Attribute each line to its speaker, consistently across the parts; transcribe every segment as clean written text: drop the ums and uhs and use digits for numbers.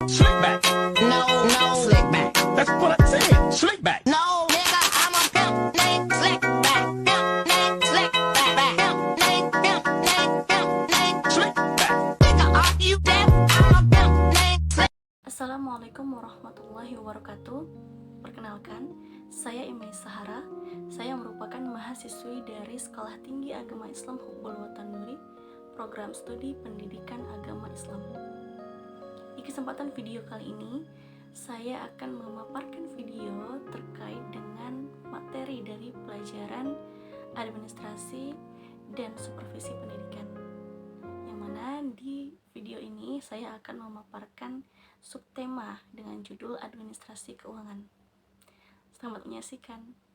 Speaker 1: Slick back.
Speaker 2: No, slick back.
Speaker 1: That's what I said. Slick back.
Speaker 2: No, nigga, I'm a pimp named Slick back. Pimp named Slick back. Pimp named
Speaker 1: Slick back.
Speaker 2: Nigga, are you deaf? I'm a pimp named Slick.
Speaker 3: Assalamualaikum warahmatullahi wabarakatuh. Perkenalkan, saya Imai Sahara. Saya merupakan mahasiswi dari Sekolah Tinggi Agama Islam Hubbul Watan Nuri, program studi pendidikan agama Islam. Di kesempatan video kali ini, saya akan memaparkan video terkait dengan materi dari pelajaran administrasi dan supervisi pendidikan. Yang mana di video ini saya akan memaparkan subtema dengan judul administrasi keuangan. Selamat menyaksikan.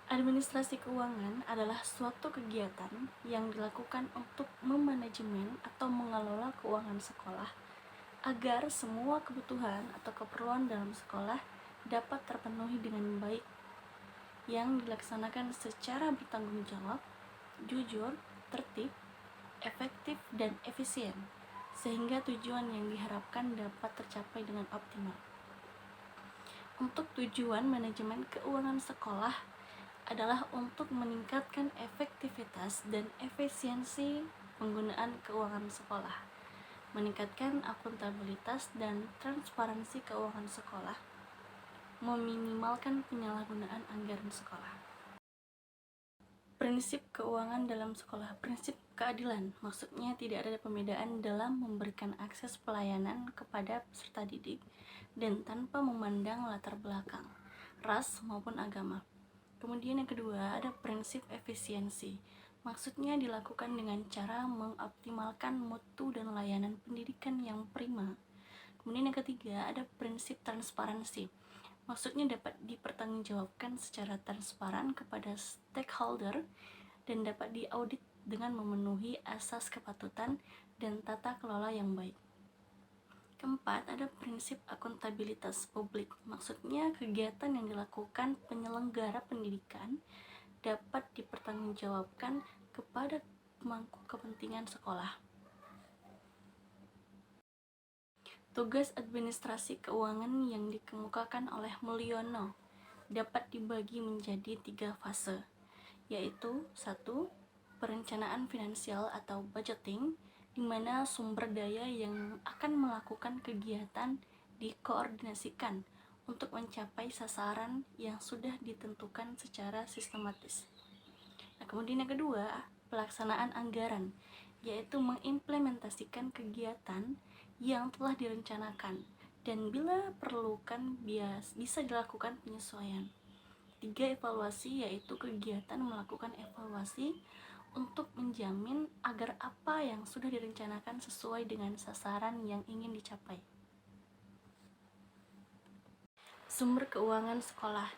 Speaker 3: Administrasi keuangan adalah suatu kegiatan yang dilakukan untuk memanajemen atau mengelola keuangan sekolah agar semua kebutuhan atau keperluan dalam sekolah dapat terpenuhi dengan baik, yang dilaksanakan secara bertanggung jawab, jujur, tertib, efektif, dan efisien, sehingga tujuan yang diharapkan dapat tercapai dengan optimal. Untuk tujuan manajemen keuangan sekolah adalah untuk meningkatkan efektivitas dan efisiensi penggunaan keuangan sekolah, meningkatkan akuntabilitas dan transparansi keuangan sekolah, meminimalkan penyalahgunaan anggaran sekolah. Prinsip keuangan dalam sekolah. Prinsip keadilan, maksudnya tidak ada pembedaan dalam memberikan akses pelayanan kepada peserta didik dan tanpa memandang latar belakang, ras maupun agama. Kemudian yang kedua, ada prinsip efisiensi, maksudnya dilakukan dengan cara mengoptimalkan mutu dan layanan pendidikan yang prima. Kemudian yang ketiga, ada prinsip transparansi, maksudnya dapat dipertanggungjawabkan secara transparan kepada stakeholder dan dapat diaudit dengan memenuhi asas kepatutan dan tata kelola yang baik. Keempat, ada prinsip akuntabilitas publik, maksudnya kegiatan yang dilakukan penyelenggara pendidikan dapat dipertanggungjawabkan kepada pemangku kepentingan sekolah. Tugas administrasi keuangan yang dikemukakan oleh Mulyono dapat dibagi menjadi 3 fase, yaitu 1. Perencanaan finansial atau budgeting, di mana sumber daya yang akan melakukan kegiatan dikoordinasikan untuk mencapai sasaran yang sudah ditentukan secara sistematis. Kemudian yang kedua, pelaksanaan anggaran, yaitu mengimplementasikan kegiatan yang telah direncanakan dan bila perlukan bisa dilakukan penyesuaian. 3. Evaluasi, yaitu kegiatan melakukan evaluasi untuk menjamin agar apa yang sudah direncanakan sesuai dengan sasaran yang ingin dicapai. Sumber keuangan sekolah.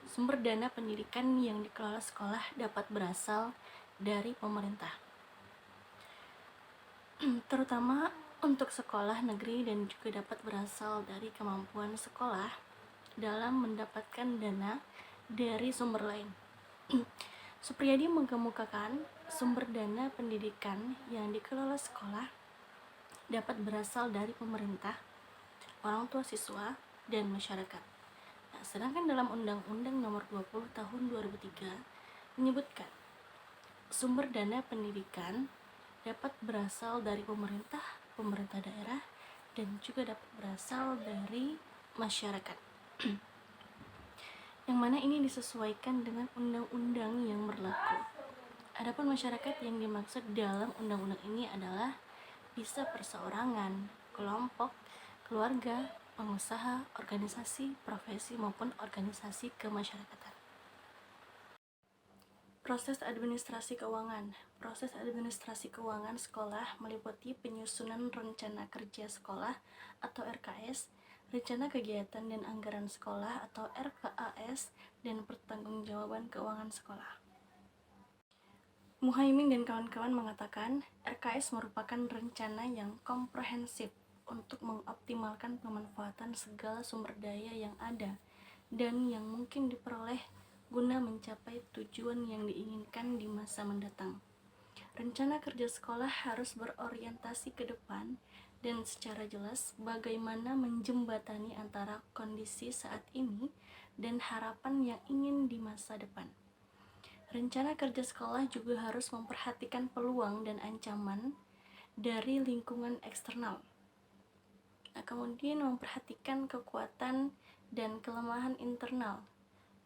Speaker 3: Sumber dana pendidikan yang dikelola sekolah dapat berasal dari pemerintah, terutama untuk sekolah negeri, dan juga dapat berasal dari kemampuan sekolah dalam mendapatkan dana dari sumber lain. Supriyadi mengemukakan sumber dana pendidikan yang dikelola sekolah dapat berasal dari pemerintah, orang tua siswa, dan masyarakat. Sedangkan dalam Undang-Undang Nomor 20 Tahun 2003 menyebutkan sumber dana pendidikan dapat berasal dari pemerintah, pemerintah daerah, dan juga dapat berasal dari masyarakat. Yang mana ini disesuaikan dengan undang-undang yang berlaku. Adapun masyarakat yang dimaksud dalam undang-undang ini adalah bisa perseorangan, kelompok, keluarga, pengusaha, organisasi, profesi, maupun organisasi kemasyarakatan. Proses administrasi keuangan. Proses administrasi keuangan sekolah meliputi penyusunan rencana kerja sekolah atau RKS, rencana kegiatan dan anggaran sekolah atau RKAS, dan pertanggungjawaban keuangan sekolah. Muhaimin dan kawan-kawan mengatakan RKS merupakan rencana yang komprehensif untuk mengoptimalkan pemanfaatan segala sumber daya yang ada dan yang mungkin diperoleh guna mencapai tujuan yang diinginkan di masa mendatang. Rencana kerja sekolah harus berorientasi ke depan dan secara jelas bagaimana menjembatani antara kondisi saat ini dan harapan yang ingin di masa depan. Rencana kerja sekolah juga harus memperhatikan peluang dan ancaman dari lingkungan eksternal. Nah, kemudian memperhatikan kekuatan dan kelemahan internal.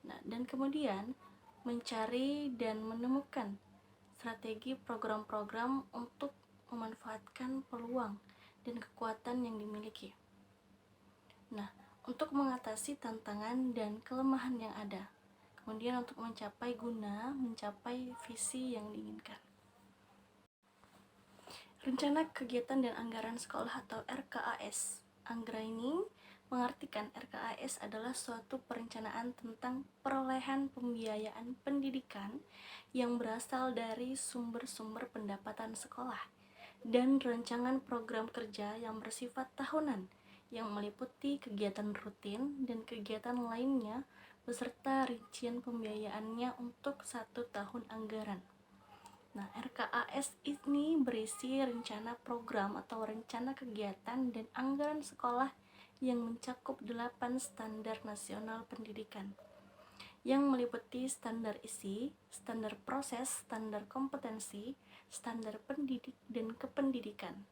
Speaker 3: Nah, dan kemudian mencari dan menemukan strategi program-program untuk memanfaatkan peluang dan kekuatan yang dimiliki. Nah, untuk mengatasi tantangan dan kelemahan yang ada. Kemudian untuk mencapai visi yang diinginkan. Rencana kegiatan dan anggaran sekolah atau RKAS. Anggraining mengartikan RKAS adalah suatu perencanaan tentang perolehan pembiayaan pendidikan yang berasal dari sumber-sumber pendapatan sekolah dan rancangan program kerja yang bersifat tahunan yang meliputi kegiatan rutin dan kegiatan lainnya beserta rincian pembiayaannya untuk 1 tahun anggaran. Nah, RKAS ini berisi rencana program atau rencana kegiatan dan anggaran sekolah yang mencakup 8 standar nasional pendidikan yang meliputi standar isi, standar proses, standar kompetensi, standar pendidik dan kependidikan,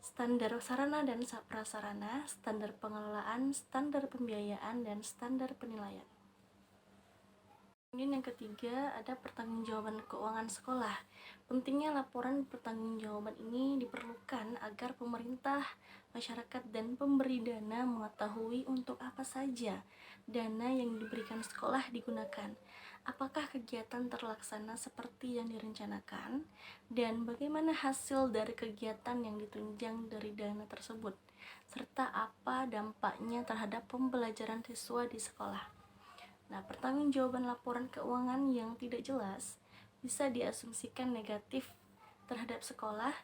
Speaker 3: standar sarana dan prasarana, standar pengelolaan, standar pembiayaan, dan standar penilaian. Kemudian yang ketiga ada pertanggungjawaban keuangan sekolah. Pentingnya laporan pertanggungjawaban ini diperlukan agar pemerintah, masyarakat, dan pemberi dana mengetahui untuk apa saja dana yang diberikan sekolah digunakan, apakah kegiatan terlaksana seperti yang direncanakan, dan bagaimana hasil dari kegiatan yang ditunjang dari dana tersebut, serta apa dampaknya terhadap pembelajaran siswa di sekolah. Nah, pertanggungjawaban laporan keuangan yang tidak jelas bisa diasumsikan negatif terhadap sekolah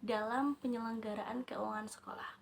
Speaker 3: dalam penyelenggaraan keuangan sekolah.